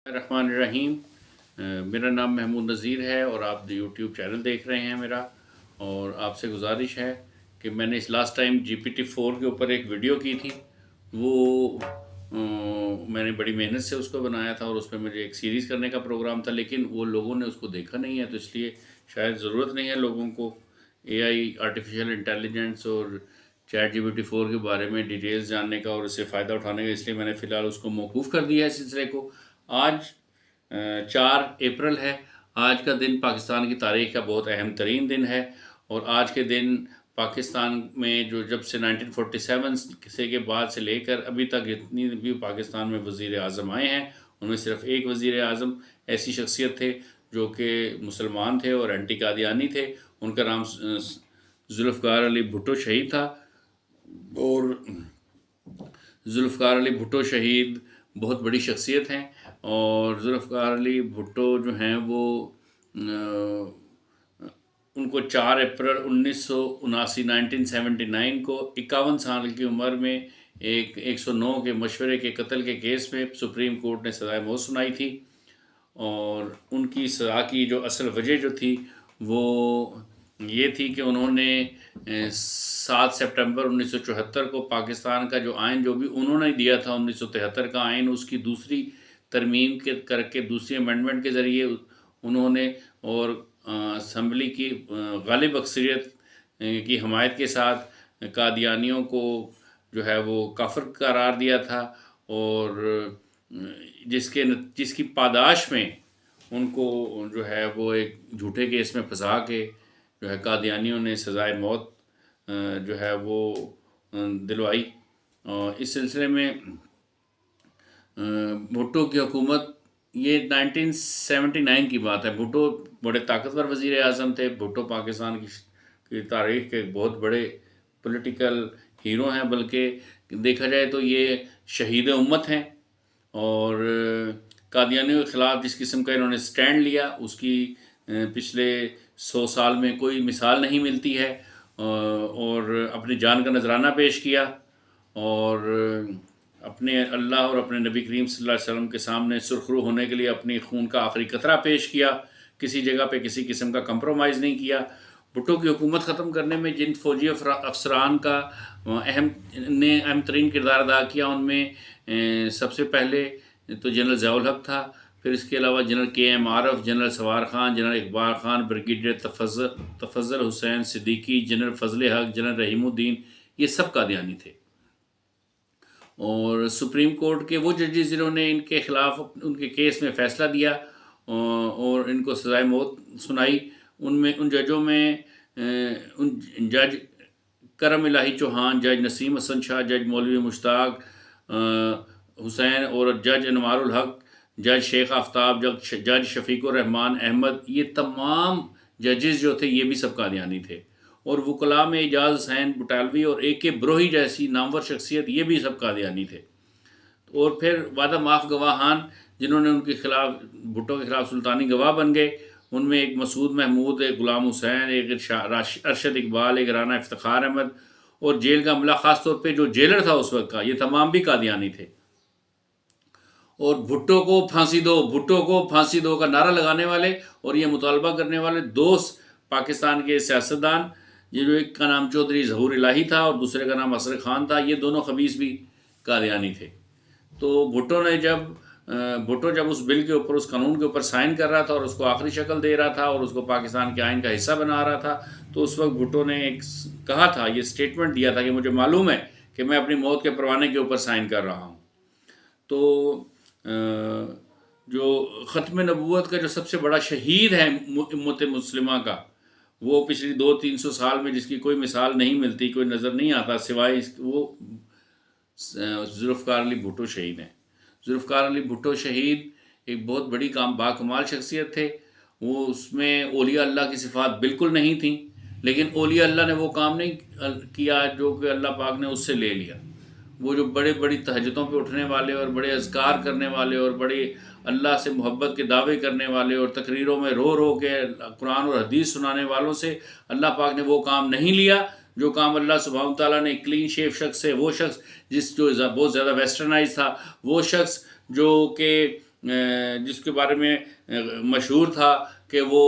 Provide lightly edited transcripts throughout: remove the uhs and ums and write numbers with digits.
الرحمن الرحیم۔ میرا نام محمود نذیر ہے اور آپ یوٹیوب چینل دیکھ رہے ہیں میرا، اور آپ سے گزارش ہے کہ میں نے اس لاسٹ ٹائم GPT-4 کے اوپر ایک ویڈیو کی تھی، وہ میں نے بڑی محنت سے اس کو بنایا تھا اور اس پہ مجھے ایک سیریز کرنے کا پروگرام تھا، لیکن وہ لوگوں نے اس کو دیکھا نہیں ہے، تو اس لیے شاید ضرورت نہیں ہے لوگوں کو AI آرٹیفیشل انٹیلیجنس اور GPT-4 کے بارے میں ڈیٹیلز جاننے کا اور اس سے فائدہ اٹھانے کا، اس لیے میں نے فی الحال اس کو موقوف کر دیا ہے سلسلے کو۔ آج 4 اپریل ہے۔ آج کا دن پاکستان کی تاریخ کا بہت اہم ترین دن ہے، اور آج کے دن پاکستان میں جب سے 1947 سے کے بعد سے لے کر ابھی تک جتنی بھی پاکستان میں وزیر اعظم آئے ہیں، ان میں صرف ایک وزیر اعظم ایسی شخصیت تھے جو کہ مسلمان تھے اور اینٹی قادیانی تھے۔ ان کا نام ذوالفقار علی بھٹو شہید تھا، اور ذوالفقار علی بھٹو شہید بہت بڑی شخصیت ہیں، اور ذوالفقار علی بھٹو جو ہیں وہ ان کو 4 اپریل 1979 کو 51 سال کی عمر میں 109 کے مشورے کے قتل کے کیس میں سپریم کورٹ نے سزائے موت سنائی تھی، اور ان کی سزا کی جو اصل وجہ جو تھی وہ یہ تھی کہ انہوں نے 7 سپٹمبر 1974 کو پاکستان کا جو آئین جو بھی انہوں نے دیا تھا 1973 کا آئین، اس کی دوسری ترمیم کر کے دوسری امینڈمنٹ کے ذریعے انہوں نے اور اسمبلی کی غالب اکثریت کی حمایت کے ساتھ قادیانیوں کو جو ہے وہ کافر قرار دیا تھا، اور جس کی پاداش میں ان کو جو ہے وہ ایک جھوٹے کیس میں پھنسا کے جو ہے قادیانیوں نے سزائے موت جو ہے وہ دلوائی۔ اس سلسلے میں بھٹو کی حکومت، یہ 1979 کی بات ہے۔ بھٹو بڑے طاقتور وزیر اعظم تھے۔ بھٹو پاکستان کی تاریخ کے بہت بڑے پولیٹیکل ہیرو ہیں، بلکہ دیکھا جائے تو یہ شہید امت ہیں، اور قادیانیوں کے خلاف جس قسم کا انہوں نے سٹینڈ لیا اس کی پچھلے 100 سال میں کوئی مثال نہیں ملتی ہے، اور اپنی جان کا نذرانہ پیش کیا، اور اپنے اللہ اور اپنے نبی کریم صلی اللہ علیہ وسلم کے سامنے سرخرو ہونے کے لیے اپنی خون کا آخری قطرہ پیش کیا، کسی جگہ پہ کسی قسم کا کمپرومائز نہیں کیا۔ بھٹو کی حکومت ختم کرنے میں جن فوجی افسران کا اہم ترین کردار ادا کیا، ان میں سب سے پہلے تو جنرل ضیاء الحق تھا، پھر اس کے علاوہ جنرل KM عارف، جنرل سوار خان، جنرل اقبال خان، بریگیڈیئر تفضل حسین صدیقی، جنرل فضل حق، جنرل رحیم الدین، یہ سب قادیانی تھے۔ اور سپریم کورٹ کے وہ ججز جنہوں نے ان کے خلاف ان کے کیس میں فیصلہ دیا اور ان کو سزائے موت سنائی، ان ججوں میں جج کرم الہی چوہان، جج نسیم حسن شاہ، جج مولوی مشتاق حسین، اور جج انوار الحق، جج شیخ آفتاب، جج شفیق الرحمان احمد، یہ تمام ججز جو تھے یہ بھی سب قادیانی تھے، اور وکلاء میں اعجاز حسین بٹالوی اور AK بروہی جیسی نامور شخصیت یہ بھی سب قادیانی تھے۔ اور پھر وعدہ معاف گواہان جنہوں نے ان کے خلاف بھٹو کے خلاف سلطانی گواہ بن گئے، ان میں ایک مسعود محمود، ایک غلام حسین، ایک ارشد اقبال، ایک رانا افتخار احمد، اور جیل کا عملہ خاص طور پہ جو جیلر تھا اس وقت کا، یہ تمام بھی قادیانی تھے۔ اور بھٹو کو پھانسی دو، بھٹو کو پھانسی دو کا نعرہ لگانے والے اور یہ مطالبہ کرنے والے دوست پاکستان کے سیاستدان، جو ایک کا نام چودھری ظہور الہی تھا اور دوسرے کا نام اصغر خان تھا، یہ دونوں خبیث بھی قادیانی تھے۔ تو بھٹو جب اس بل کے اوپر، اس قانون کے اوپر سائن کر رہا تھا اور اس کو آخری شکل دے رہا تھا اور اس کو پاکستان کے آئین کا حصہ بنا رہا تھا، تو اس وقت بھٹو نے ایک کہا تھا، یہ سٹیٹمنٹ دیا تھا کہ مجھے معلوم ہے کہ میں اپنی موت کے پروانے کے اوپر سائن کر رہا ہوں۔ تو جو ختم نبوت کا جو سب سے بڑا شہید ہے امت مسلمہ کا، وہ پچھلی 200-300 سال میں جس کی کوئی مثال نہیں ملتی، کوئی نظر نہیں آتا سوائے وہ ذوالفقار علی بھٹو شہید ہیں۔ ذوالفقار علی بھٹو شہید ایک بہت بڑی باکمال شخصیت تھے۔ وہ اس میں اولیاء اللہ کی صفات بالکل نہیں تھیں، لیکن اولیاء اللہ نے وہ کام نہیں کیا جو کہ اللہ پاک نے اس سے لے لیا۔ وہ جو بڑے بڑی تہجدوں پہ اٹھنے والے اور بڑے اذکار کرنے والے اور بڑے اللہ سے محبت کے دعوے کرنے والے اور تقریروں میں رو رو کے قرآن اور حدیث سنانے والوں سے اللہ پاک نے وہ کام نہیں لیا جو کام اللہ سبحانہ تعالیٰ نے کلین شیف شخص سے، وہ شخص جو بہت زیادہ ویسٹرنائز تھا، وہ شخص جو کہ جس کے بارے میں مشہور تھا کہ وہ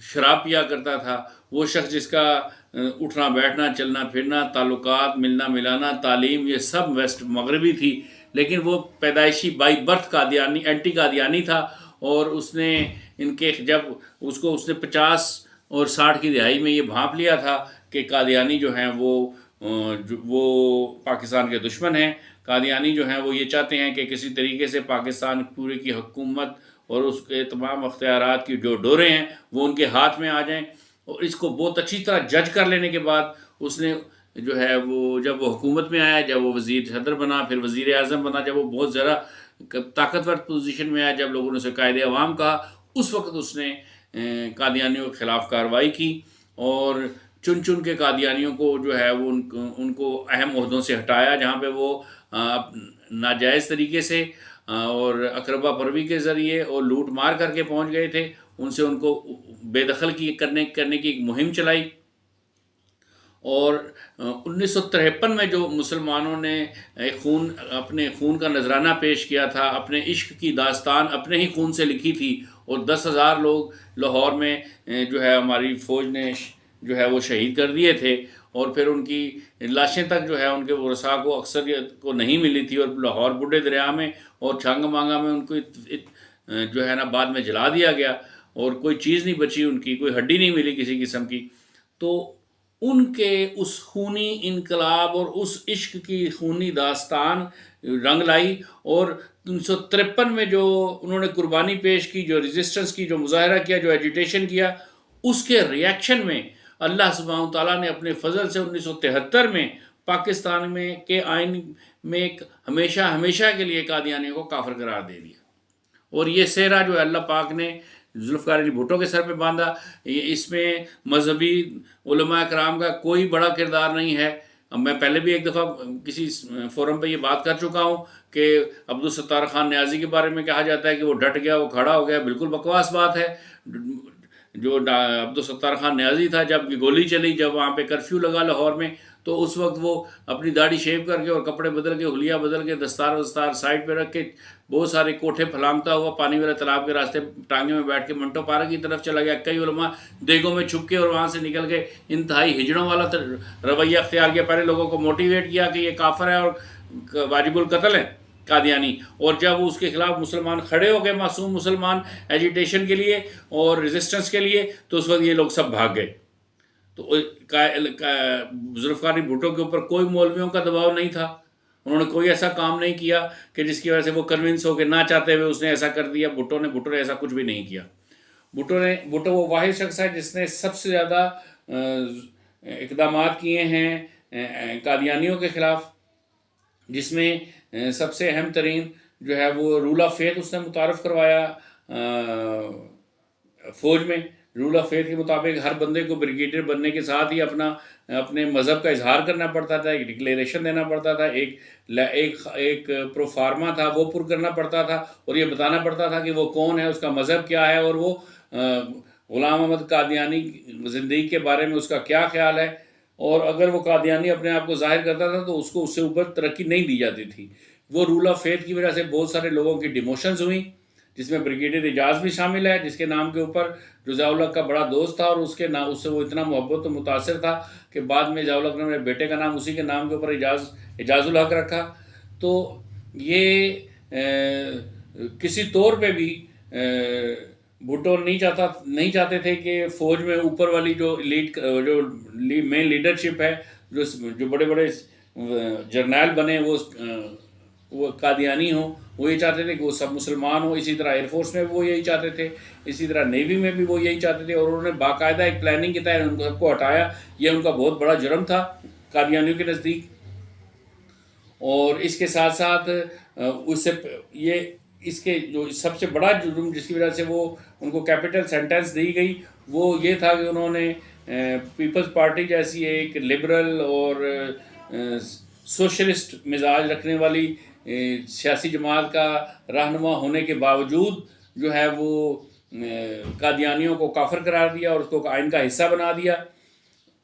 شراب پیا کرتا تھا، وہ شخص جس کا اٹھنا بیٹھنا چلنا پھرنا تعلقات ملنا ملانا تعلیم یہ سب ویسٹ مغربی تھی، لیکن وہ پیدائشی by birth Qadiani anti Qadiani تھا، اور اس نے ان کے جب اس نے 50 اور 60 کی دہائی میں یہ بھانپ لیا تھا کہ قادیانی جو ہیں وہ پاکستان کے دشمن ہیں، قادیانی جو ہیں وہ یہ چاہتے ہیں کہ کسی طریقے سے پاکستان پورے کی حکومت اور اس کے تمام اختیارات کی جو ڈوریں ہیں وہ ان کے ہاتھ میں آ جائیں، اور اس کو بہت اچھی طرح جج کر لینے کے بعد اس نے جو ہے وہ جب وہ حکومت میں آیا، جب وہ وزیر صدر بنا، پھر وزیر اعظم بنا، جب وہ بہت ذرا طاقتور پوزیشن میں آیا، جب لوگوں نے اسے قائد عوام کہا، اس وقت اس نے قادیانیوں کے خلاف کارروائی کی اور چن چن کے قادیانیوں کو جو ہے وہ ان کو اہم عہدوں سے ہٹایا، جہاں پہ وہ ناجائز طریقے سے اور اقربا پروی کے ذریعے اور لوٹ مار کر کے پہنچ گئے تھے، ان کو بے دخل کرنے کی ایک مہم چلائی۔ اور 1953 میں جو مسلمانوں نے اپنے خون کا نذرانہ پیش کیا تھا، اپنے عشق کی داستان اپنے ہی خون سے لکھی تھی، اور 10,000 لوگ لاہور میں جو ہے ہماری فوج نے جو ہے وہ شہید کر دیے تھے، اور پھر ان کی لاشیں تک جو ہے ان کے ورثاء کو اکثریت کو نہیں ملی تھی، اور لاہور بڈھے دریا میں اور چھنگ مانگا میں ان کو جو ہے نا بعد میں جلا دیا گیا، اور کوئی چیز نہیں بچی، ان کی کوئی ہڈی نہیں ملی کسی قسم کی۔ تو ان کے اس خونی انقلاب اور اس عشق کی خونی داستان رنگ لائی، اور 1953 میں جو انہوں نے قربانی پیش کی، جو ریزسٹنس کی، جو مظاہرہ کیا، جو ایجیٹیشن کیا، اس کے ریاکشن میں اللہ سبحانہ تعالیٰ نے اپنے فضل سے 1973 میں پاکستان میں کے آئین میں ایک ہمیشہ کے لیے قادیانیوں کو کافر قرار دے دیا، اور یہ سہرا جو ہے اللہ پاک نے ذوالفقار علی بھٹو کے سر پہ باندھا۔ اس میں مذہبی علماء کرام کا کوئی بڑا کردار نہیں ہے۔ میں پہلے بھی ایک دفعہ کسی فورم پہ یہ بات کر چکا ہوں کہ عبدالستار خان نیازی کے بارے میں کہا جاتا ہے کہ وہ ڈٹ گیا، وہ کھڑا ہو گیا، بالکل بکواس بات ہے۔ جو عبدالستار خان نیازی تھا، جب گولی چلی، جب وہاں پہ کرفیو لگا لاہور میں، تو اس وقت وہ اپنی داڑھی شیو کر کے اور کپڑے بدل کے حلیہ بدل کے دستار سائڈ پہ رکھ کے بہت سارے کوٹھے پھلانگتا ہوا پانی والے تالاب کے راستے ٹانگے میں بیٹھ کے منٹو پارک کی طرف چلا گیا۔ کئی علماء دیگوں میں چھپ کے اور وہاں سے نکل کے انتہائی ہجڑوں والا رویہ اختیار کیا، پہلے لوگوں کو موٹیویٹ کیا کہ یہ کافر ہے اور واجب القتل ہے قادیانی، اور جب اس کے خلاف مسلمان کھڑے ہو گئے، معصوم مسلمان، ایجیٹیشن کے لیے اور ریزسٹنس کے لیے، تو اس وقت یہ لوگ سب بھاگ گئے۔ تو ذوالفقار علی بھٹو کے اوپر کوئی مولویوں کا دباؤ نہیں تھا، انہوں نے کوئی ایسا کام نہیں کیا کہ جس کی وجہ سے وہ کنونس ہو کے نہ چاہتے ہوئے اس نے ایسا کر دیا۔ بھٹو نے ایسا کچھ بھی نہیں کیا۔ بھٹو وہ واحد شخص ہے جس نے سب سے زیادہ اقدامات کیے ہیں قادیانیوں کے خلاف، جس میں سب سے اہم ترین جو ہے وہ رول آف فیتھ اس نے متعارف کروایا فوج میں۔ رول آف فیتھ کے مطابق ہر بندے کو بریگیڈیئر بننے کے ساتھ ہی اپنے مذہب کا اظہار کرنا پڑتا تھا، ایک ڈکلیریشن دینا پڑتا تھا، ایک پرو فارما تھا وہ پر کرنا پڑتا تھا، اور یہ بتانا پڑتا تھا کہ وہ کون ہے، اس کا مذہب کیا ہے، اور وہ غلام احمد قادیانی زندگی کے بارے میں اس کا کیا خیال ہے، اور اگر وہ قادیانی اپنے آپ کو ظاہر کرتا تھا تو اس کو اس سے اوپر ترقی نہیں دی جاتی تھی۔ وہ رول آف فیتھ کی وجہ سے بہت سارے لوگوں کی ڈیموشنز ہوئیں، جس میں بریگیڈیئر اعجاز بھی شامل ہے، جس کے نام کے اوپر جو ضیاء الحق کا بڑا دوست تھا، اور اس سے وہ اتنا محبت و متاثر تھا کہ بعد میں ضیاء الحق نے اپنے بیٹے کا نام اسی کے نام کے اوپر اعجاز الحق رکھا۔ تو یہ کسی طور پہ بھی بھٹو نہیں چاہتے تھے کہ فوج میں اوپر والی جو مین لیڈرشپ ہے، جو بڑے بڑے جرنیل بنے وہ قادیانی ہوں، وہ یہ چاہتے تھے کہ وہ سب مسلمان ہوں۔ اسی طرح ایئر فورس میں بھی وہ یہی چاہتے تھے، اسی طرح نیوی میں بھی وہ یہی چاہتے تھے، اور انہوں نے باقاعدہ ایک پلاننگ کے تحت ان کو سب کو ہٹایا۔ یہ ان کا بہت بڑا جرم تھا قادیانیوں کے نزدیک۔ اور اس کے ساتھ ساتھ اس کے جو سب سے بڑا جرم جس کی وجہ سے وہ ان کو کیپٹل سینٹنس دی گئی، وہ یہ تھا کہ انہوں نے پیپلز پارٹی جیسی ایک لبرل اور سوشلسٹ مزاج رکھنے والی سیاسی جماعت کا رہنما ہونے کے باوجود جو ہے وہ قادیانیوں کو کافر قرار دیا اور اس کو آئین کا حصہ بنا دیا۔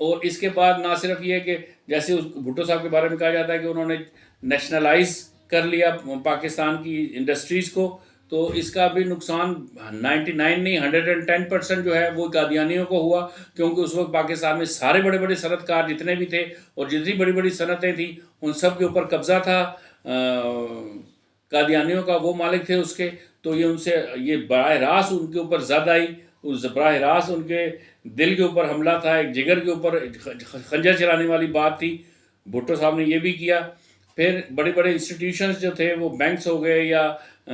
اور اس کے بعد نہ صرف یہ کہ جیسے بھٹو صاحب کے بارے میں کہا جاتا ہے کہ انہوں نے نیشنلائز کر لیا پاکستان کی انڈسٹریز کو، تو اس کا بھی نقصان 99 نہیں 110% جو ہے وہ قادیانیوں کو ہوا، کیونکہ اس وقت پاکستان میں سارے بڑے بڑے صنعت کار جتنے بھی تھے اور جتنی بڑی بڑی صنعتیں تھیں ان سب کے اوپر قبضہ تھا قادیانیوں کا، وہ مالک تھے اس کے، تو یہ ان سے یہ براہ راست ان کے اوپر زد آئی، اس براہ راست ان کے دل کے اوپر حملہ تھا، ایک جگر کے اوپر خنجر چلانے والی بات تھی۔ بھٹو صاحب نے یہ بھی کیا۔ پھر بڑے بڑے انسٹیٹیوشنز جو تھے وہ بینکس ہو گئے یا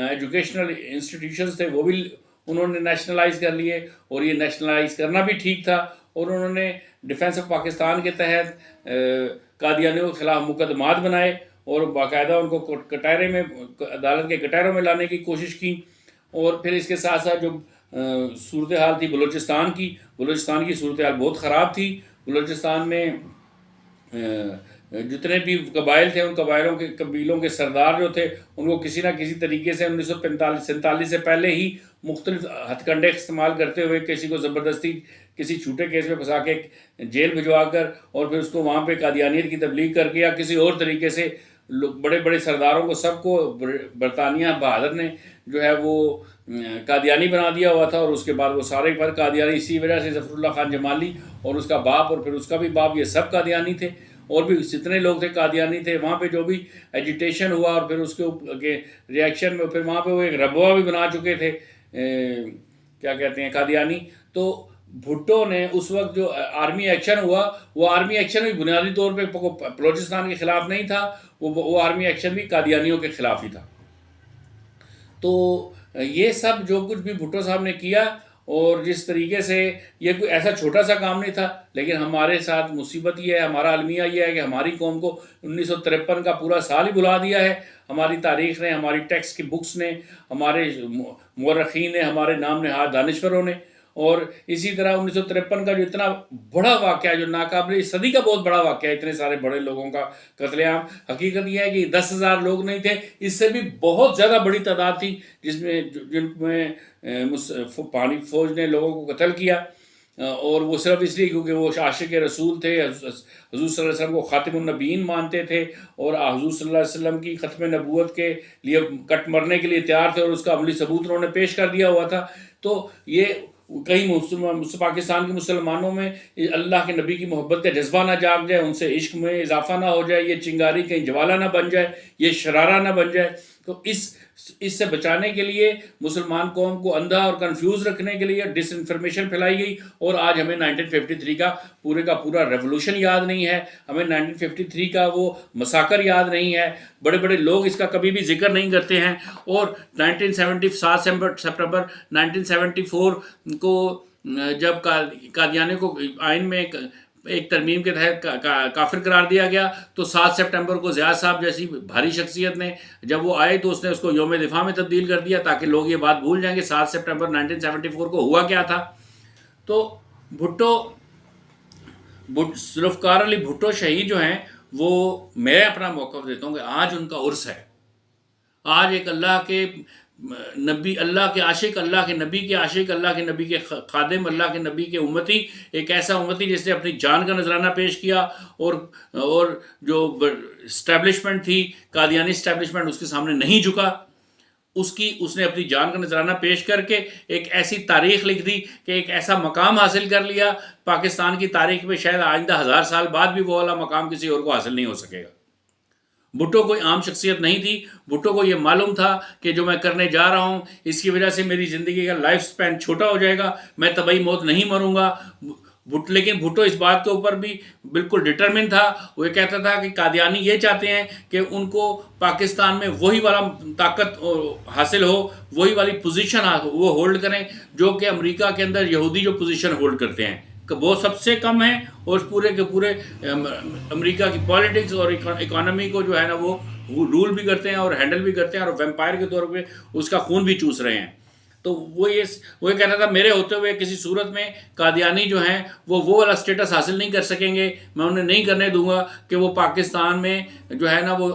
ایجوکیشنل انسٹیٹیوشنز تھے وہ بھی انہوں نے نیشنلائز کر لیے، اور یہ نیشنلائز کرنا بھی ٹھیک تھا، اور انہوں نے ڈیفنس آف پاکستان کے تحت قادیانیوں کے خلاف مقدمات بنائے اور باقاعدہ ان کو کٹہرے میں عدالت کے کٹہروں میں لانے کی کوشش کی۔ اور پھر اس کے ساتھ ساتھ جو صورتحال تھی بلوچستان کی صورتحال بہت خراب تھی۔ بلوچستان میں جتنے بھی قبائل تھے ان قبیلوں کے سردار جو تھے ان کو کسی نہ کسی طریقے سے 1947 سے پہلے ہی مختلف ہتھ کنڈے استعمال کرتے ہوئے کسی کو زبردستی کسی چھوٹے کیس میں پھنسا کے جیل بھجوا کر اور پھر اس کو وہاں پہ قادیانیت کی تبلیغ کر کے یا کسی اور طریقے سے بڑے بڑے سرداروں کو سب کو برطانیہ بہادر نے جو ہے وہ قادیانی بنا دیا ہوا تھا، اور اس کے بعد وہ سارے پر قادیانی، اسی وجہ سے ظفر اللہ خان جمالی اور اس کا باپ اور پھر اس کا بھی باپ یہ سب قادیانی تھے، اور بھی جتنے لوگ تھے قادیانی تھے۔ وہاں پہ جو بھی ایجیٹیشن ہوا اور پھر اس کے ریئیکشن میں پھر وہاں پہ وہ ایک ربوہ بھی بنا چکے تھے کیا کہتے ہیں قادیانی۔ تو بھٹو نے اس وقت جو آرمی ایکشن ہوا وہ آرمی ایکشن بھی بنیادی طور پہ بلوچستان کے خلاف نہیں تھا، وہ آرمی ایکشن بھی قادیانیوں کے خلاف ہی تھا۔ تو یہ سب جو کچھ بھی بھٹو صاحب نے کیا، اور جس طریقے سے یہ کوئی ایسا چھوٹا سا کام نہیں تھا، لیکن ہمارے ساتھ مصیبت یہ ہے، ہمارا المیہ یہ ہے کہ ہماری قوم کو 1953 کا پورا سال ہی بلا دیا ہے۔ ہماری تاریخ نے، ہماری ٹیکسٹ کی بکس نے، ہمارے مورخین نے، ہمارے نام نہاد دانشوروں نے، اور اسی طرح 1953 کا جو اتنا بڑا واقعہ، جو ناقابل صدی کا بہت بڑا واقعہ ہے، اتنے سارے بڑے لوگوں کا قتل عام، حقیقت یہ ہے کہ 10,000 لوگ نہیں تھے، اس سے بھی بہت زیادہ بڑی تعداد تھی جن میں پانی فوج نے لوگوں کو قتل کیا، اور وہ صرف اس لیے کیونکہ وہ عاشق رسول تھے، حضور صلی اللہ علیہ وسلم کو خاتم النبیین مانتے تھے، اور حضور صلی اللہ علیہ وسلم کی ختم نبوت کے لیے کٹ مرنے کے لیے تیار تھے، اور اس کا عملی ثبوت انہوں نے پیش کر دیا ہوا تھا۔ تو یہ کہیں پاکستان کے مسلمانوں میں اللہ کے نبی کی محبت کا جذبہ نہ جاگ جائے، ان سے عشق میں اضافہ نہ ہو جائے، یہ چنگاری کہیں جوالہ نہ بن جائے، یہ شرارہ نہ بن جائے۔ تو اس سے بچانے کے لیے مسلمان قوم کو اندھا اور کنفیوز رکھنے کے لیے ڈس انفارمیشن پھیلائی گئی، اور آج ہمیں 1953 کا پورا ریولوشن یاد نہیں ہے، ہمیں 1953 کا وہ مساکر یاد نہیں ہے، بڑے بڑے لوگ اس کا کبھی بھی ذکر نہیں کرتے ہیں۔ اور 7 سپٹمبر 1974 کو جب قادیانی کو آئین میں ایک ترمیم کے تحت کافر قرار دیا گیا، تو 7 سپٹمبر کو زیاد صاحب جیسی بھاری شخصیت نے جب وہ آئے تو اس نے اس کو یوم دفاع میں تبدیل کر دیا، تاکہ لوگ یہ بات بھول جائیں کہ 7 سپٹمبر 1974 کو ہوا کیا تھا۔ تو ذوالفقار علی بھٹو شہید جو ہیں، وہ میں اپنا موقف دیتا ہوں کہ آج ان کا عرس ہے۔ آج ایک اللہ کے نبی، اللہ کے عاشق، اللہ کے نبی کے عاشق، اللہ کے نبی کے خادم، اللہ کے نبی کے امتی، ایک ایسا امتی جس نے اپنی جان کا نذرانہ پیش کیا، اور جو اسٹیبلشمنٹ تھی قادیانی اسٹیبلشمنٹ اس کے سامنے نہیں جھکا، اس نے اپنی جان کا نذرانہ پیش کر کے ایک ایسی تاریخ لکھ دی کہ ایک ایسا مقام حاصل کر لیا پاکستان کی تاریخ میں، شاید آئندہ 1000 سال بعد بھی وہ والا مقام کسی اور کو حاصل نہیں ہو سکے گا۔ بھٹو کوئی عام شخصیت نہیں تھی، بھٹو کو یہ معلوم تھا کہ جو میں کرنے جا رہا ہوں اس کی وجہ سے میری زندگی کا لائف سپین چھوٹا ہو جائے گا، میں طبعی موت نہیں مروں گا۔ لیکن بھٹو اس بات کے اوپر بھی بالکل ڈٹرمن تھا، وہ یہ کہتا تھا کہ قادیانی یہ چاہتے ہیں کہ ان کو پاکستان میں وہی والا طاقت حاصل ہو، وہی والی پوزیشن وہ ہولڈ کریں جو کہ امریکہ کے اندر یہودی جو پوزیشن ہولڈ کرتے ہیں، وہ سب سے کم ہیں، اور پورے کے پورے امریکہ کی پالیٹکس اور اکانومی کو جو ہے نا وہ رول بھی کرتے ہیں اور ہینڈل بھی کرتے ہیں، اور ویمپائر کے طور پہ اس کا خون بھی چوس رہے ہیں۔ تو وہ یہ کہتا تھا میرے ہوتے ہوئے کسی صورت میں قادیانی جو ہیں وہ والا سٹیٹس حاصل نہیں کر سکیں گے، میں انہیں نہیں کرنے دوں گا کہ وہ پاکستان میں جو ہے نا وہ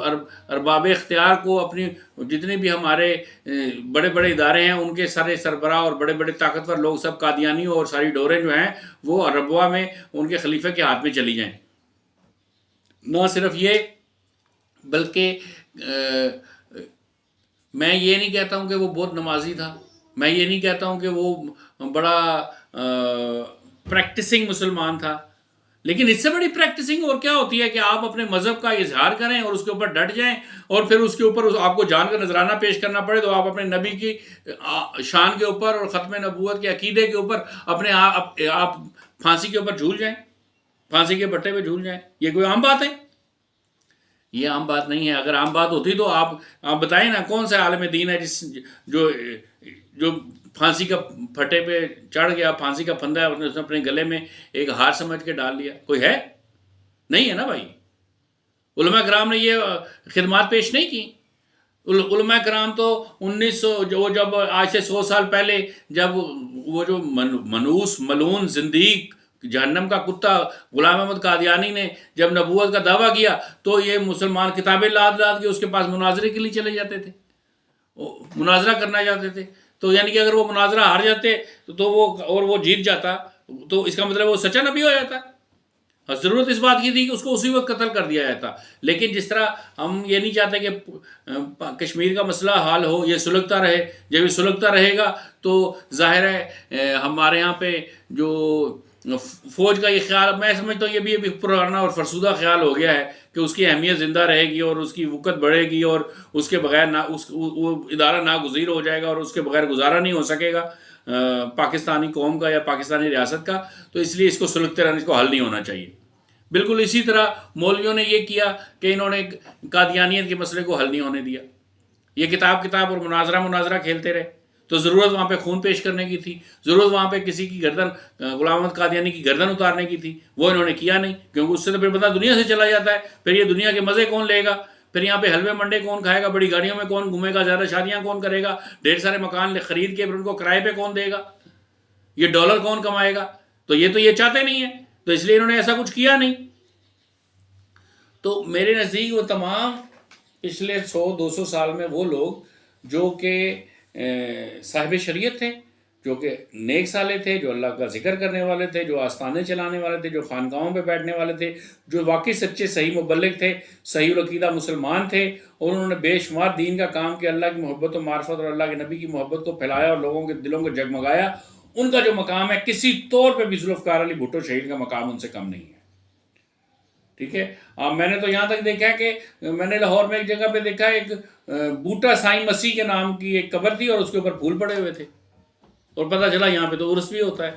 ارباب اختیار کو، اپنی جتنے بھی ہمارے بڑے بڑے ادارے ہیں ان کے سارے سربراہ اور بڑے بڑے طاقتور لوگ سب قادیانی اور ساری ڈوریں جو ہیں وہ ربوہ میں ان کے خلیفہ کے ہاتھ میں چلی جائیں۔ نہ صرف یہ بلکہ میں یہ نہیں کہتا ہوں کہ وہ بہت نمازی تھا، میں یہ نہیں کہتا ہوں کہ وہ بڑا پریکٹسنگ مسلمان تھا، لیکن اس سے بڑی پریکٹسنگ اور کیا ہوتی ہے کہ آپ اپنے مذہب کا اظہار کریں اور اس کے اوپر ڈٹ جائیں، اور پھر اس کے اوپر آپ کو جان کا نذرانہ پیش کرنا پڑے تو آپ اپنے نبی کی شان کے اوپر اور ختم نبوت کے عقیدے کے اوپر اپنے آپ پھانسی کے اوپر جھول جائیں، پھانسی کے بٹے پہ جھول جائیں۔ یہ کوئی عام بات ہے؟ یہ عام بات نہیں ہے۔ اگر عام بات ہوتی تو آپ بتائیں نا کون سا عالم دین ہے جو پھانسی کا پھٹے پہ چڑھ گیا، پھانسی کا پھندا ہے، اس نے اپنے گلے میں ایک ہار سمجھ کے ڈال لیا؟ کوئی ہے؟ نہیں ہے نا بھائی۔ علماء کرام نے یہ خدمات پیش نہیں کی۔ علماء کرام تو 1900 جب آج سے 100 سال پہلے جب وہ جو منوس ملعون زندیق جہنم کا کتا غلام احمد قادیانی نے جب نبوت کا دعویٰ کیا تو یہ مسلمان کتابیں لاد کے اس کے پاس مناظرے کے لیے چلے جاتے تھے، مناظرہ کرنا چاہتے تھے۔ تو یعنی کہ اگر وہ مناظرہ ہار جاتے تو وہ جیت جاتا تو اس کا مطلب وہ سچا نبی ہو جاتا۔ ضرورت اس بات کی تھی کہ اس کو اسی وقت قتل کر دیا جاتا۔ لیکن جس طرح ہم یہ نہیں چاہتے کہ کشمیر کا مسئلہ حل ہو، یہ سلگتا رہے، جب یہ سلگتا رہے گا تو ظاہر ہے ہمارے یہاں پہ جو فوج کا یہ خیال، میں سمجھتا ہوں یہ بھی پرانا اور فرسودہ خیال ہو گیا ہے کہ اس کی اہمیت زندہ رہے گی اور اس کی وقت بڑھے گی اور اس کے بغیر وہ ادارہ ناگزیر ہو جائے گا اور اس کے بغیر گزارا نہیں ہو سکے گا پاکستانی قوم کا یا پاکستانی ریاست کا۔ تو اس لیے اس کو سلگتے رہنے، اس کو حل نہیں ہونا چاہیے۔ بالکل اسی طرح مولویوں نے یہ کیا کہ انہوں نے قادیانیت کے مسئلے کو حل نہیں ہونے دیا، یہ کتاب اور مناظرہ کھیلتے رہے۔ تو ضرورت وہاں پہ خون پیش کرنے کی تھی، ضرورت وہاں پہ کسی کی گردن، غلام احمد قادیانی کی گردن اتارنے کی تھی، وہ انہوں نے کیا نہیں، کیونکہ اس سے تو پھر بندہ دنیا سے چلا جاتا ہے۔ پھر یہ دنیا کے مزے کون لے گا؟ پھر یہاں پہ حلوے منڈے کون کھائے گا؟ بڑی گاڑیوں میں کون گھومے گا؟ زیادہ شادیاں کون کرے گا؟ ڈھیر سارے مکان خرید کے پھر ان کو کرائے پہ کون دے گا؟ یہ ڈالر کون کمائے گا؟ تو یہ چاہتے نہیں ہیں، تو اس لیے انہوں نے ایسا کچھ کیا نہیں۔ تو میرے نزدیک وہ تمام پچھلے 100-200 سال میں وہ لوگ جو کہ صاحب شریعت تھے، جو کہ نیک سالے تھے، جو اللہ کا ذکر کرنے والے تھے، جو آستانے چلانے والے تھے، جو خانقاہوں پہ بیٹھنے والے تھے، جو واقعی سچے صحیح مبلغ تھے، صحیح العقیدہ مسلمان تھے، اور انہوں نے بے شمار دین کا کام کیا، اللہ کی محبت و معرفت اور اللہ کے نبی کی محبت کو پھیلایا اور لوگوں کے دلوں کو جگمگایا، ان کا جو مقام ہے کسی طور پہ بھی ذوالفقار علی بھٹو شہید کا مقام ان سے کم نہیں ہے۔ ٹھیک ہے، میں نے تو یہاں تک دیکھا ہے کہ میں نے لاہور میں ایک جگہ پہ دیکھا ایک بوٹا سائیں مسیح کے نام کی ایک قبر تھی اور اس کے اوپر پھول پڑے ہوئے تھے، اور پتہ چلا یہاں پہ تو عرس بھی ہوتا ہے۔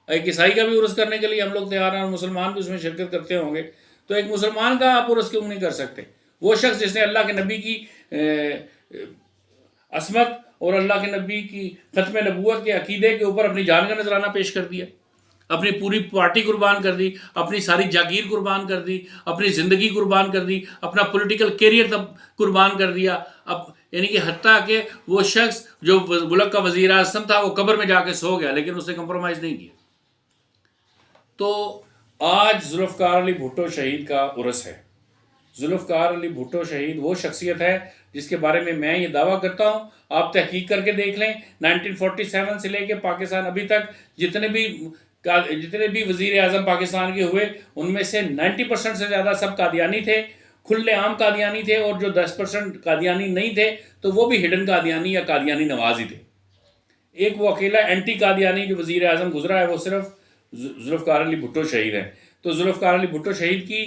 ایک عیسائی کا بھی عرس کرنے کے لیے ہم لوگ تیار ہیں اور مسلمان بھی اس میں شرکت کرتے ہوں گے، تو ایک مسلمان کا آپ عرس کیوں نہیں کر سکتے؟ وہ شخص جس نے اللہ کے نبی کی عصمت اور اللہ کے نبی کی ختم نبوت کے عقیدے کے اوپر اپنی جان کا نذرانہ پیش کر دیا، اپنی پوری پارٹی قربان کر دی، اپنی ساری جاگیر قربان کر دی، اپنی زندگی قربان کر دی، اپنا پولیٹیکل کیریئر قربان کر دیا، یعنی کہ حتیٰ کہ وہ شخص جو ملک کا وزیر اعظم تھا وہ قبر میں جا کے سو گیا لیکن اس نے کمپرومائز نہیں کیا۔ تو آج ذوالفقار علی بھٹو شہید کا عرس ہے۔ ذوالفقار علی بھٹو شہید وہ شخصیت ہے جس کے بارے میں یہ دعویٰ کرتا ہوں، آپ تحقیق کر کے دیکھ لیں، 1947 سے لے کے پاکستان ابھی تک جتنے بھی وزیر اعظم پاکستان کے ہوئے ان میں سے 90% سے زیادہ سب قادیانی تھے، کھلے عام قادیانی تھے، اور جو 10% قادیانی نہیں تھے تو وہ بھی ہڈن قادیانی یا قادیانی نواز ہی تھے۔ ایک وہ اکیلا اینٹی قادیانی جو وزیر اعظم گزرا ہے وہ صرف ذوالفقار علی بھٹو شہید ہے۔ تو ذوالفقار علی بھٹو شہید کی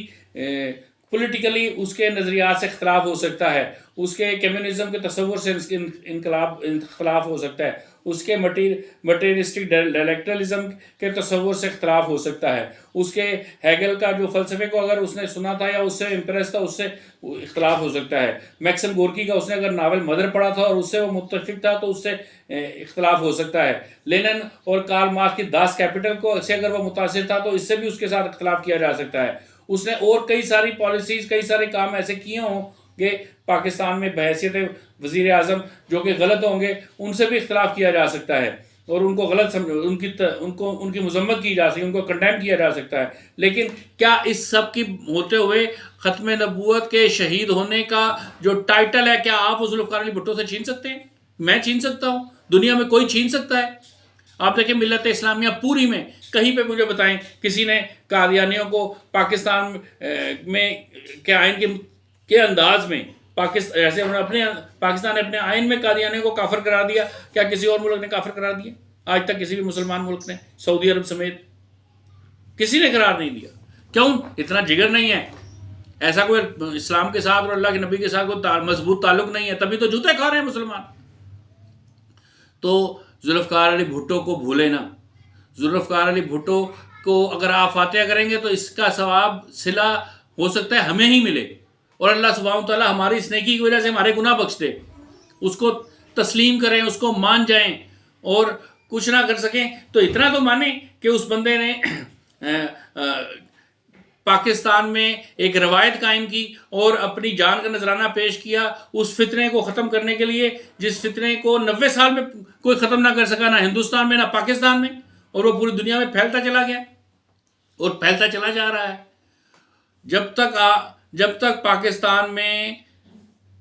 پولیٹیکلی اس کے نظریات سے اختلاف ہو سکتا ہے، اس کے کمیونزم کے تصور سے اختلاف ہو سکتا ہے، اس کے مٹیریلسٹک ڈائلیکٹرلزم کے تصور سے اختلاف ہو سکتا ہے، اس کے ہیگل کا جو فلسفے کو اگر اس نے سنا تھا یا اس سے امپریس تھا اس سے اختلاف ہو سکتا ہے، میکسم گورکی کا اس نے اگر ناول مدر پڑھا تھا اور اس سے وہ متفق تھا تو اس سے اختلاف ہو سکتا ہے، لینن اور کارل مارکس کی داس کیپٹل کو سے اگر وہ متاثر تھا تو اس سے بھی اس کے ساتھ اختلاف کیا جا سکتا ہے۔ اس نے اور کئی ساری پالیسیز، کئی سارے کام ایسے کیے ہوں کہ پاکستان میں بحیثیت وزیر اعظم جو کہ غلط ہوں گے ان سے بھی اختلاف کیا جا سکتا ہے اور ان کو غلط ان کی مذمت کی جا سکتی ہے، ان کو کنڈیم کیا جا سکتا ہے۔ لیکن کیا اس سب کی ہوتے ہوئے ختم نبوت کے شہید ہونے کا جو ٹائٹل ہے کیا آپ ذوالفقار علی بھٹو سے چھین سکتے ہیں؟ میں چھین سکتا ہوں، دنیا میں کوئی چھین سکتا ہے؟ آپ دیکھیں ملت اسلامیہ پوری میں کہیں پہ مجھے بتائیں کسی نے قادیانیوں کو پاکستان میں کے آئین کے انداز میں ایسے انہوں نے پاکستان نے اپنے آئین میں قادیانیوں کو کافر قرار دیا، کیا کسی اور ملک نے کافر قرار دیا؟ آج تک کسی بھی مسلمان ملک نے، سعودی عرب سمیت کسی نے قرار نہیں دیا۔ کیوں؟ اتنا جگر نہیں ہے، ایسا کوئی اسلام کے ساتھ اور اللہ کے نبی کے ساتھ کوئی مضبوط تعلق نہیں ہے، تبھی تو جوتے کھا رہے ہیں مسلمان۔ تو ذوالفقار علی بھٹو کو بھولے نا، ذوالفقار علی بھٹو کو اگر آپ فاتحہ کریں گے تو اس کا ثواب صلہ ہو سکتا ہے ہمیں ہی ملے، اور اللہ سبحانہ وتعالیٰ ہماری اس نیکی کی وجہ سے ہمارے گناہ بخش دے۔ اس کو تسلیم کریں، اس کو مان جائیں، اور کچھ نہ کر سکیں تو اتنا تو مانیں کہ اس بندے نے پاکستان میں ایک روایت قائم کی اور اپنی جان کا نذرانہ پیش کیا اس فتنے کو ختم کرنے کے لیے، جس فتنے کو 90 سال میں کوئی ختم نہ کر سکا، نہ ہندوستان میں نہ پاکستان میں، اور وہ پوری دنیا میں پھیلتا چلا گیا اور پھیلتا چلا جا رہا ہے۔ جب تک پاکستان میں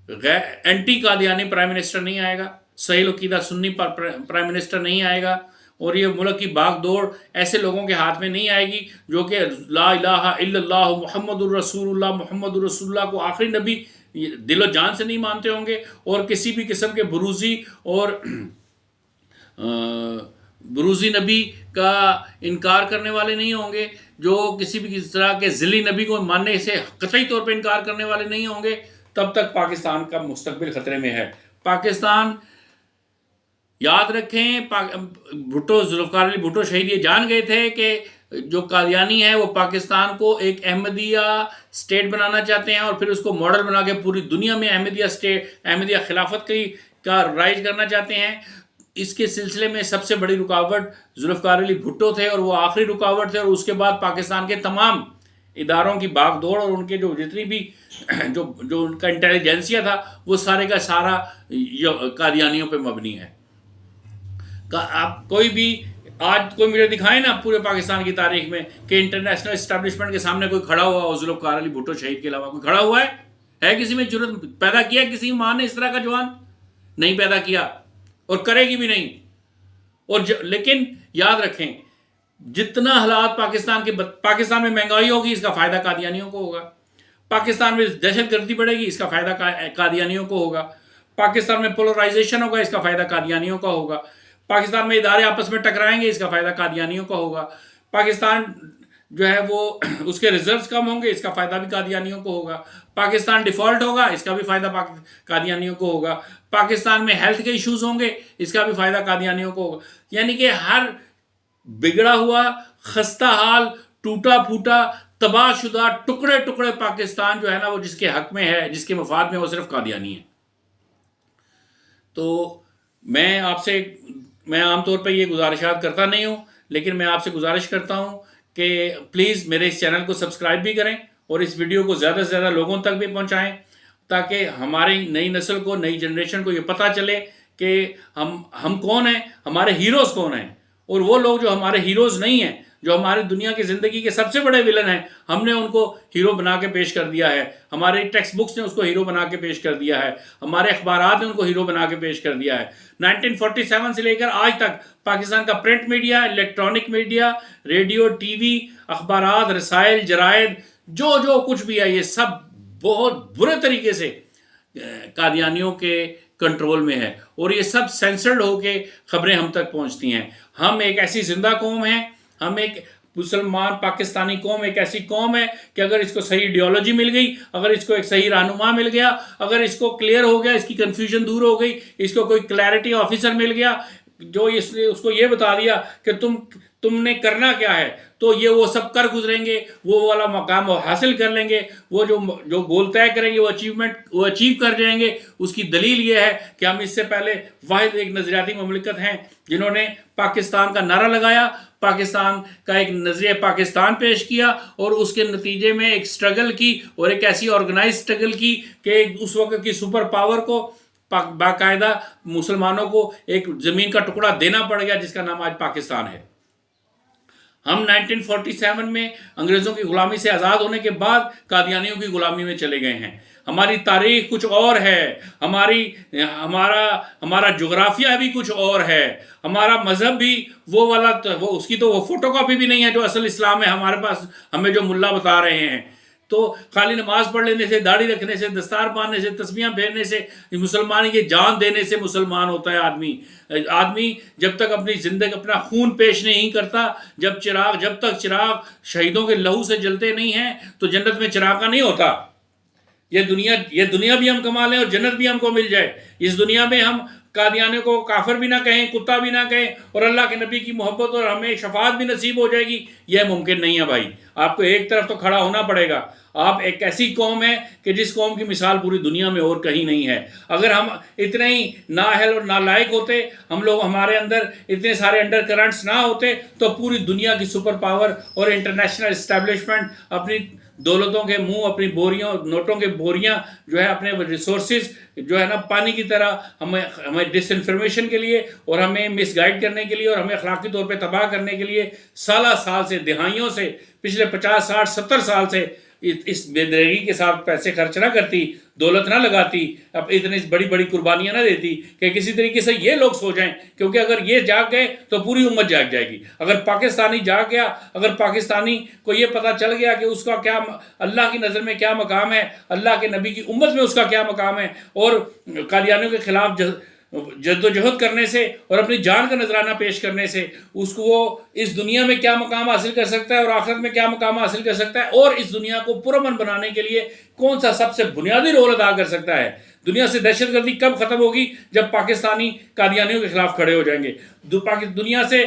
اینٹی قادیانی پرائم منسٹر نہیں آئے گا، صحیح العقیدہ سنی پرائم منسٹر نہیں آئے گا، اور یہ ملک کی باغ دوڑ ایسے لوگوں کے ہاتھ میں نہیں آئے گی جو کہ لا الہ الا اللہ محمد الرسول اللہ، محمد الرسول اللہ کو آخری نبی دل و جان سے نہیں مانتے ہوں گے، اور کسی بھی قسم کے بروزی نبی کا انکار کرنے والے نہیں ہوں گے، جو کسی بھی طرح کے ذلی نبی کو ماننے سے قطعی طور پہ انکار کرنے والے نہیں ہوں گے، تب تک پاکستان کا مستقبل خطرے میں ہے۔ پاکستان، یاد رکھیں، ذوالفقار علی بھٹو شہید یہ جان گئے تھے کہ جو قادیانی ہے وہ پاکستان کو ایک احمدیہ اسٹیٹ بنانا چاہتے ہیں، اور پھر اس کو ماڈل بنا کے پوری دنیا میں احمدیہ خلافت کا رائج کرنا چاہتے ہیں۔ اس کے سلسلے میں سب سے بڑی رکاوٹ ذوالفقار علی بھٹو تھے، اور وہ آخری رکاوٹ تھے، اور اس کے بعد پاکستان کے تمام اداروں کی باغ دوڑ اور ان کے جو جتنی بھی جو ان کا انٹیلیجنسیا تھا وہ سارے کا سارا قادیانیوں پہ مبنی ہے۔ آپ کوئی بھی آج کوئی میڈیا دکھائیں نا پورے پاکستان کی تاریخ میں کہ انٹرنیشنل اسٹیبلشمنٹ کے سامنے کوئی کھڑا ہوا ہو ذوالفقار علی بھٹو شہید کے علاوہ، کوئی کھڑا ہوا ہے کسی میں جرت پیدا کیا کسی ماں نے اس طرح کا جوان؟ نہیں پیدا کیا، اور کرے گی بھی نہیں۔ لیکن یاد رکھیں، جتنا حالات پاکستان میں مہنگائی ہوگی اس کا فائدہ قادیانیوں کو ہوگا، پاکستان میں دہشت گردی بڑھے گی اس کا فائدہ قادیانیوں کو ہوگا، پاکستان میں پولرائزیشن ہوگا اس کا فائدہ قادیانیوں کا ہوگا، پاکستان میں ادارے آپس میں ٹکرائیں گے اس کا فائدہ قادیانیوں کا ہوگا، پاکستان جو ہے وہ اس کے ریزروز کم ہوں گے اس کا فائدہ بھی قادیانیوں کو ہوگا، پاکستان ڈیفالٹ ہوگا اس کا بھی فائدہ قادیانیوں کو ہوگا، پاکستان میں ہیلتھ کے ایشوز ہوں گے اس کا بھی فائدہ قادیانیوں کو ہوگا۔ یعنی کہ ہر بگڑا ہوا، خستہ حال، ٹوٹا پھوٹا، تباہ شدہ، ٹکڑے ٹکڑے پاکستان جو ہے نا وہ جس کے حق میں ہے، جس کے مفاد میں، وہ صرف قادیانی ہے۔ تو میں عام طور پہ یہ گزارشات کرتا نہیں ہوں، لیکن میں آپ سے گزارش کرتا ہوں کہ پلیز میرے اس چینل کو سبسکرائب بھی کریں اور اس ویڈیو کو زیادہ سے زیادہ لوگوں تک بھی پہنچائیں، تاکہ ہماری نئی نسل کو، نئی جنریشن کو یہ پتہ چلے کہ ہم کون ہیں، ہمارے ہیروز کون ہیں، اور وہ لوگ جو ہمارے ہیروز نہیں ہیں، جو ہماری دنیا کی زندگی کے سب سے بڑے ولن ہیں، ہم نے ان کو ہیرو بنا کے پیش کر دیا ہے، ہمارے ٹیکسٹ بکس نے اس کو ہیرو بنا کے پیش کر دیا ہے، ہمارے اخبارات نے ان کو ہیرو بنا کے پیش کر دیا ہے۔ 1947 سے لے کر آج تک پاکستان کا print media, electronic media, radio, T V, اخبارات، رسائل، جرائد، جو کچھ بھی ہے، یہ سب بہت برے طریقے سے قادیانیوں کے کنٹرول میں ہے، اور یہ سب سینسرڈ ہو کے خبریں ہم تک پہنچتی ہیں۔ ہم ایک ایسی زندہ قوم ہیں، ہم ایک مسلمان پاکستانی قوم ایک ایسی قوم ہے کہ اگر اس کو صحیح ایڈیالوجی مل گئی، اگر اس کو ایک صحیح رہنما مل گیا، اگر اس کو کلیئر ہو گیا، اس کی کنفیوژن دور ہو گئی، اس کو کوئی کلیئرٹی آفیسر مل گیا جو اس کو یہ بتا دیا کہ تم نے کرنا کیا ہے، تو یہ وہ سب کر گزریں گے، وہ والا مقام وہ حاصل کر لیں گے، وہ جو گول طے کریں گے وہ اچیو کر جائیں گے۔ اس کی دلیل یہ ہے کہ ہم اس سے پہلے واحد ایک نظریاتی مملکت ہیں جنہوں نے پاکستان کا نعرہ لگایا، پاکستان کا ایک نظریہ پاکستان پیش کیا، اور اس کے نتیجے میں ایک سٹرگل کی، اور ایک ایسی آرگنائز سٹرگل کی کہ اس وقت کی سپر پاور کو باقاعدہ مسلمانوں کو ایک زمین کا ٹکڑا دینا پڑ گیا جس کا نام آج پاکستان ہے۔ ہم 1947 میں انگریزوں کی غلامی سے آزاد ہونے کے بعد قادیانیوں کی غلامی میں چلے گئے ہیں۔ ہماری تاریخ کچھ اور ہے، ہمارا جغرافیہ بھی کچھ اور ہے، ہمارا مذہب بھی اس کی تو وہ فوٹو کاپی بھی نہیں ہے جو اصل اسلام ہے ہمارے پاس، ہمیں جو ملا بتا رہے ہیں۔ تو خالی نماز پڑھ لینے سے، داڑھی رکھنے سے، دستار باندھنے سے، تسبیحاں پھیرنے سے مسلمان کی جان دینے سے مسلمان ہوتا ہے آدمی جب تک اپنی زندگی اپنا خون پیش نہیں کرتا، جب تک چراغ شہیدوں کے لہو سے جلتے نہیں ہیں تو جنت میں چراغ کا نہیں ہوتا۔ یہ دنیا بھی ہم کما لیں اور جنت بھی ہم کو مل جائے، اس دنیا میں ہم قادیانیوں کو کافر بھی نہ کہیں، کتا بھی نہ کہیں، اور اللہ کے نبی کی محبت اور ہمیں شفاعت بھی نصیب ہو جائے گی، یہ ممکن نہیں ہے بھائی۔ آپ کو ایک طرف تو کھڑا ہونا پڑے گا۔ آپ ایک ایسی قوم ہے کہ جس قوم کی مثال پوری دنیا میں اور کہیں نہیں ہے۔ اگر ہم اتنے ہی نااہل اور نالائق ہوتے، ہمارے اندر اتنے سارے انڈر کرنٹس نہ ہوتے، تو پوری دنیا کی سپر پاور اور انٹرنیشنل اسٹیبلشمنٹ اپنی دولتوں کے منہ، اپنی بوریوں، نوٹوں کے بوریاں جو ہے، اپنے ریسورسز جو ہے نا پانی کی طرح ہمیں ڈس انفارمیشن کے لیے اور ہمیں مس گائیڈ کرنے کے لیے اور ہمیں اخلاقی طور پہ تباہ کرنے کے لیے سال سے، دہائیوں سے، پچھلے 50 60 70 سال سے اس بے دریغی کے ساتھ پیسے خرچ نہ کرتی، دولت نہ لگاتی، اب اتنی بڑی بڑی قربانیاں نہ دیتی کہ کسی طریقے سے یہ لوگ سو جائیں، کیونکہ اگر یہ جاگ گئے تو پوری امت جاگ جائے گی۔ اگر پاکستانی جاگ گیا، اگر پاکستانی کو یہ پتہ چل گیا کہ اس کا کیا اللہ کی نظر میں کیا مقام ہے، اللہ کے نبی کی امت میں اس کا کیا مقام ہے، اور قادیانیوں کے خلاف جد و جہد کرنے سے اور اپنی جان کا نذرانہ پیش کرنے سے اس کو وہ اس دنیا میں کیا مقام حاصل کر سکتا ہے اور آخرت میں کیا مقام حاصل کر سکتا ہے، اور اس دنیا کو پرامن بنانے کے لیے کون سا سب سے بنیادی رول ادا کر سکتا ہے۔ دنیا سے دہشت گردی کب ختم ہوگی؟ جب پاکستانی قادیانیوں کے خلاف کھڑے ہو جائیں گے۔ دنیا سے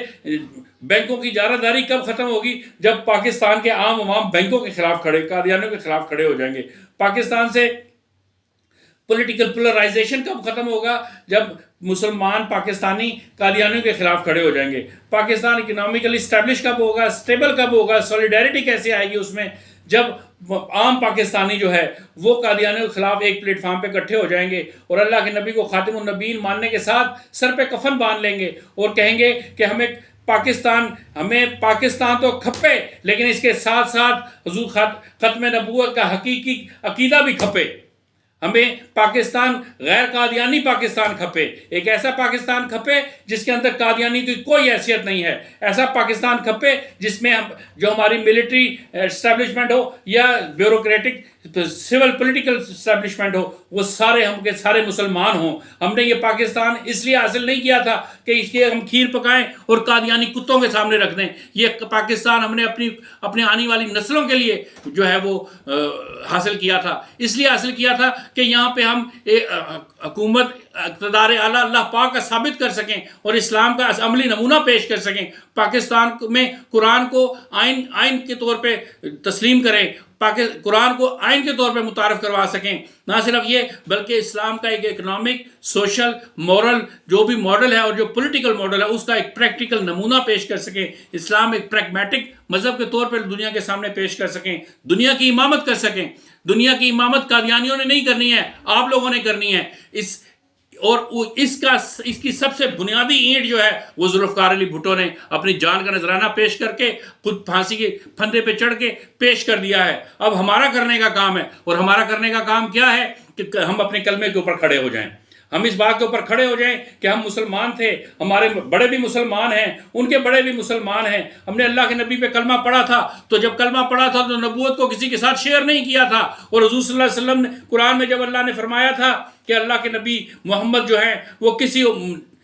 بینکوں کی اجارہ داری کب ختم ہوگی؟ جب پاکستان کے عوام بینکوں کے خلاف قادیانیوں کے خلاف کھڑے ہو جائیں گے۔ پاکستان سے پولیٹیکل پولرائزیشن کب ختم ہوگا؟ جب مسلمان پاکستانی قادیانیوں کے خلاف کھڑے ہو جائیں گے۔ پاکستان اکنامکلی اسٹیبلش کب ہوگا، اسٹیبل کب ہوگا، سولیڈیرٹی کیسے آئے گی اس میں؟ جب عام پاکستانی جو ہے وہ قادیانیوں کے خلاف ایک پلیٹ فارم پہ اکٹھے ہو جائیں گے اور اللہ کے نبی کو خاتم النبیین ماننے کے ساتھ سر پہ کفن باندھ لیں گے اور کہیں گے کہ ہمیں پاکستان تو کھپے، لیکن اس کے ساتھ ساتھ حضور ختم نبوت کا حقیقی عقیدہ بھی کھپے۔ ہمیں پاکستان غیر قادیانی پاکستان کھپے، ایک ایسا پاکستان کھپے جس کے اندر قادیانی کی کوئی حیثیت نہیں ہے، ایسا پاکستان کھپے جس میں جو ہماری ملٹری اسٹیبلشمنٹ ہو یا بیوروکریٹک سول پولیٹیکل اسٹیبلشمنٹ ہو، وہ سارے ہم کے سارے مسلمان ہوں۔ ہم نے یہ پاکستان اس لیے حاصل نہیں کیا تھا کہ اس کے ہم کھیر پکائیں اور قادیانی کتوں کے سامنے رکھ دیں۔ یہ پاکستان ہم نے اپنی آنے والی نسلوں کے لیے جو ہے وہ حاصل کیا تھا، اس لیے حاصل کیا تھا کہ یہاں پہ ہم حکومت اقتدار اعلیٰ اللہ پاک کا ثابت کر سکیں اور اسلام کا عملی نمونہ پیش کر سکیں۔ پاکستان میں قرآن کو آئین کے طور پہ تسلیم کریں، قرآن کو آئین کے طور پہ متعارف کروا سکیں۔ نہ صرف یہ بلکہ اسلام کا ایک اکنامک، سوشل، مورل جو بھی ماڈل ہے اور جو پولیٹیکل ماڈل ہے اس کا ایک پریکٹیکل نمونہ پیش کر سکیں۔ اسلام ایک پریگمیٹک مذہب کے طور پر دنیا کے سامنے پیش کر سکیں، دنیا کی امامت کر سکیں۔ دنیا کی امامت قادیانیوں نے نہیں کرنی ہے، آپ لوگوں نے کرنی ہے۔ اس کی سب سے بنیادی اینٹ جو ہے وہ ذوالفقار علی بھٹو نے اپنی جان کا نذرانہ پیش کر کے خود پھانسی کے پھندے پہ چڑھ کے پیش کر دیا ہے۔ اب ہمارا کرنے کا کام ہے، اور ہمارا کرنے کا کام کیا ہے کہ ہم اپنے کلمے کے اوپر کھڑے ہو جائیں، ہم اس بات کے اوپر کھڑے ہو جائیں کہ ہم مسلمان تھے، ہمارے بڑے بھی مسلمان ہیں، ان کے بڑے بھی مسلمان ہیں۔ ہم نے اللہ کے نبی پہ کلمہ پڑھا تھا، تو جب کلمہ پڑھا تھا تو نبوت کو کسی کے ساتھ شیئر نہیں کیا تھا، اور حضور صلی اللہ علیہ وسلم نے قرآن میں جب اللہ نے فرمایا تھا کہ اللہ کے نبی محمد جو ہیں وہ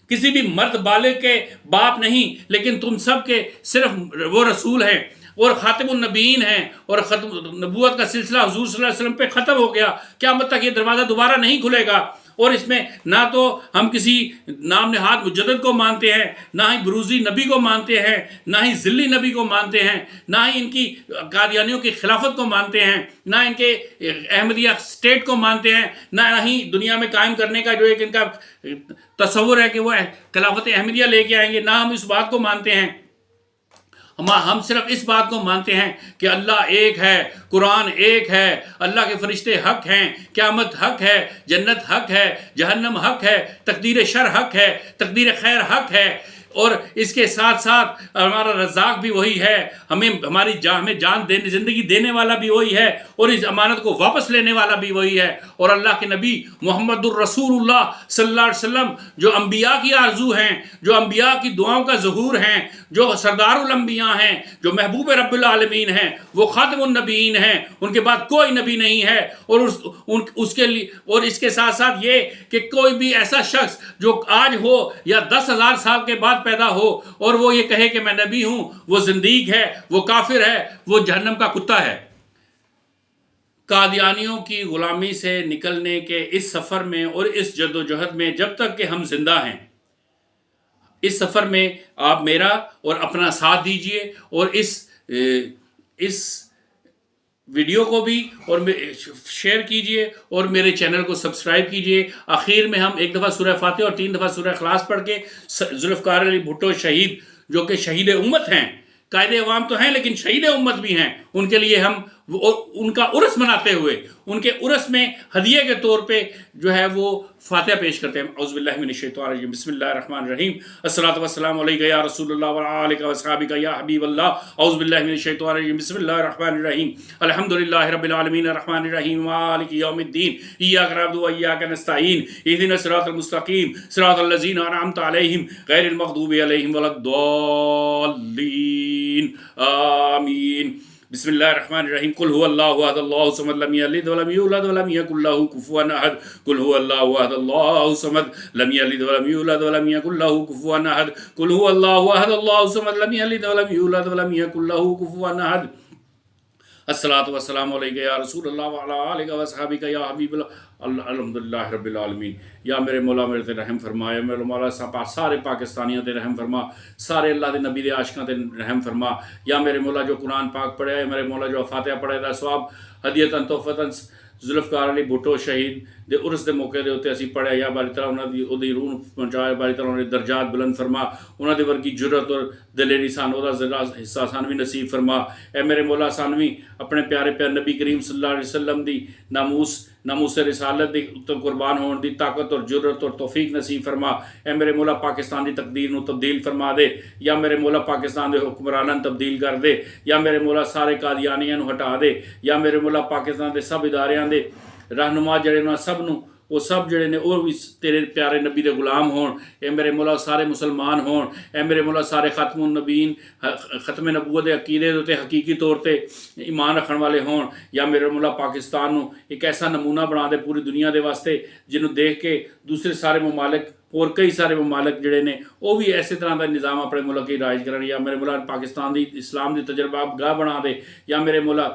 کسی بھی مرد بالغ کے باپ نہیں، لیکن تم سب کے صرف وہ رسول ہیں اور خاتم النبیین ہیں، اور ختم نبوت کا سلسلہ حضور صلی اللہ علیہ وسلم پہ ختم ہو گیا، قیامت تک یہ دروازہ دوبارہ نہیں کھلے گا۔ اور اس میں نہ تو ہم کسی نام نہاد مجدد کو مانتے ہیں، نہ ہی بروزی نبی کو مانتے ہیں، نہ ہی ذلی نبی کو مانتے ہیں، نہ ہی ان کی قادیانیوں کی خلافت کو مانتے ہیں، نہ ان کے احمدیہ اسٹیٹ کو مانتے ہیں، نہ ہی دنیا میں قائم کرنے کا جو ایک ان کا تصور ہے کہ وہ خلافت احمدیہ لے کے آئیں گے، نہ ہم اس بات کو مانتے ہیں۔ ہم صرف اس بات کو مانتے ہیں کہ اللہ ایک ہے، قرآن ایک ہے، اللہ کے فرشتے حق ہیں، قیامت حق ہے، جنت حق ہے، جہنم حق ہے، تقدیر شر حق ہے، تقدیر خیر حق ہے، اور اس کے ساتھ ساتھ ہمارا رزاق بھی وہی ہے، ہمیں ہماری جان دینے زندگی دینے والا بھی وہی ہے، اور اس امانت کو واپس لینے والا بھی وہی ہے۔ اور اللہ کے نبی محمد الرسول اللہ صلی اللہ علیہ وسلم جو انبیاء کی آرزو ہیں، جو انبیاء کی دعاؤں کا ظہور ہیں، جو سردار الانبیاء ہیں، جو محبوب رب العالمین ہیں، وہ خاتم النبیین ہیں، ان کے بعد کوئی نبی نہیں ہے۔ اور اس کے لیے اور اس کے ساتھ ساتھ یہ کہ کوئی بھی ایسا شخص جو آج ہو یا 10,000 سال کے بعد پیدا ہو اور وہ یہ کہے کہ میں نبی ہوں، وہ زندیق ہے، وہ کافر ہے، وہ جہنم کا کتا ہے۔ قادیانیوں کی غلامی سے نکلنے کے اس سفر میں اور اس جد و جہد میں جب تک کہ ہم زندہ ہیں، اس سفر میں آپ میرا اور اپنا ساتھ دیجئے، اور اس ویڈیو کو بھی اور شیئر کیجئے اور میرے چینل کو سبسکرائب کیجئے۔ آخر میں ہم ایک دفعہ سورہ فاتحہ اور 3 دفعہ سورہ اخلاص پڑھ کے ذوالفقار علی بھٹو شہید، جو کہ شہید امت ہیں، قائد عوام تو ہیں لیکن شہید امت بھی ہیں، ان کے لیے ہم ان کا عرس مناتے ہوئے ان کے عرس میں ہدیے کے طور پہ جو ہے وہ فاتحہ پیش کرتے ہیں۔ اعوذ باللہ من الشیطان الرجیم، بسم اللہ الرحمن الرحیم، الصلاۃ والسلام علیک یا رسول اللہ وعلی آلک واصحابک یا حبیب اللہ، اعوذ باللہ من الشیطان الرجیم، بسم اللہ الرحمن الرحیم، الحمدللہ رب العالمین الرحمن الرحیم مالک یوم الدین، ایاک نعبد و ایاک نستعین، اہدنا الصراط المستقیم صراط الذین انعمت علیہم غیر المغضوب علیہم ولا الضالین، آمین۔ بسم اللہ الرحمن الرحیم، قل هو اللہ احد اللہ الصمد لم یلد ولم یولد ولم یکن له کفوا احد، قل هو اللہ احد اللہ الصمد لم یلد ولم یولد ولم یکن له کفوا احد، قل هو اللہ احد اللہ الصمد لم یلد ولم یولد ولم یکن له کفوا احد۔ الصلاۃ والسلام علیک یا رسول اللہ وعلی آلک واصحابک یا حبیب اللہ، الحمدللہ رب العالمین۔ یا میرے مولا میرے تے رحم فرما، یا میرے مولا سارے پاکستانیاں تے رحم فرما، سارے اللہ دے نبی دے عاشقاں تے رحم فرما۔ یا میرے مولا جو قرآن پاک پڑھے، یا میرے مولا جو فاتحہ پڑھے دا ثواب ہدیتاً تحفتاً ذوالفقار علی بھٹو شہید دے عرس دے موقع دے اوتے اسی پڑھے، یا باری تعالیٰ انہاں دی روح پہنچائے، باری تعالیٰ انہاں دے درجات بلند فرما، انہاں دے ورگی جرت اور دلیری سانو دا ذرا حصہ سانوی نصیب فرما۔ اے میرے مولا سانوی اپنے پیارے نبی کریم صلی اللہ علیہ وسلم دی ناموس رسالت دی قربان ہون دی طاقت اور جرت اور توفیق نصیب فرما۔ اے میرے مولا پاکستان دی تقدیر نو تبدیل فرما دے، یا میرے مولا پاکستان دے حکمراناں تبدیل کر دے، یا میرے مولا سارے قادیانیاں نو ہٹا دے، یا میرے مولا پاکستان دے سب اداریاں دے رہنما جڑے نا سب نو وہ سب جڑے نے اور بھی تیرے پیارے نبی دے غلام ہون۔ اے میرے مولا سارے مسلمان ہون، اے میرے مولا سارے ختم النبیین ختم نبوت دے عقیدے تے حقیقی طور تے ایمان رکھن والے ہون۔ یا میرے مولا پاکستان نو ایک ایسا نمونہ بنا دے پوری دنیا دے واسطے، جنہوں دیکھ کے دوسرے سارے ممالک اور کئی سارے ممالک جڑے نے وہ بھی ایسے طرح دا نظام اپنے ملک کی رائج کرن۔ یا میرے مولا پاکستان دی اسلام دی تجربہ گاہ بنا دے، یا میرے مولا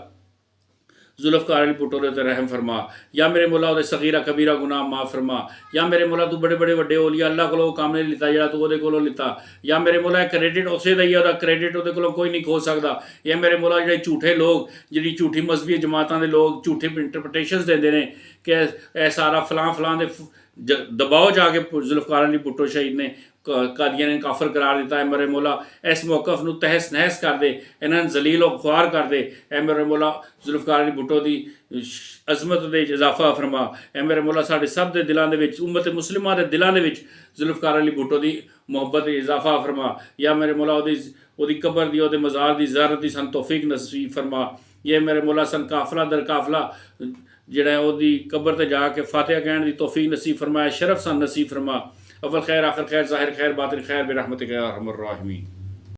ذوالفقار علی بھٹو دے رحم فرما، یا میرے مولا دے صغیرہ کبیرہ گناہ معاف فرما۔ یا میرے مولا تو بڑے بڑے وڈے اولیاء اللہ کو کام نہیں لیتا جڑا تو دے کولوں لیتا، یا میرے مولا کریڈٹ اسے دئی ہے، کریڈٹ وہ کولوں کوئی نہیں کھو سکتا۔ یا میرے مولا جڑے جھوٹے لوگ جڑی جھوٹی مذہبی جماعتاں دے لوگ جھوٹے انٹرپریٹیشنز دیندے نے کہ اے سارا فلاں دے دباؤ جا کے ذوالفقار علی بھٹو شہید نے قادیاں نے کافر قرار دیتا ہے۔ میرے مولا اس موقف نو تہس نہس کر دے، انہاں ذلیل و خوار کر دے۔ اے میرے مولا ذوالفقار علی بھٹو دی عظمت دے اضافہ فرما۔ اے میرے مولا ساڈے سب دے دلاں دے وچ امت مسلمہ دے دلاں دے وچ ذوالفقار علی بھٹو دی محبت دے اضافہ فرما۔ یا میرے مولا او دی قبر دی او دے مزار دی زیارت دی سن توفیق نصیب فرما۔ یہ میرے مولا سن قافلہ در قافلہ جڑا ہے او دی قبر تے جا کے فاتحہ کہن دی توفیق نصیب فرمایا، شرف سن نصیب فرما۔ اول خیر آخر خیر ظاہر خیر باطن خیر برحمتک یا ارحم الراحمین۔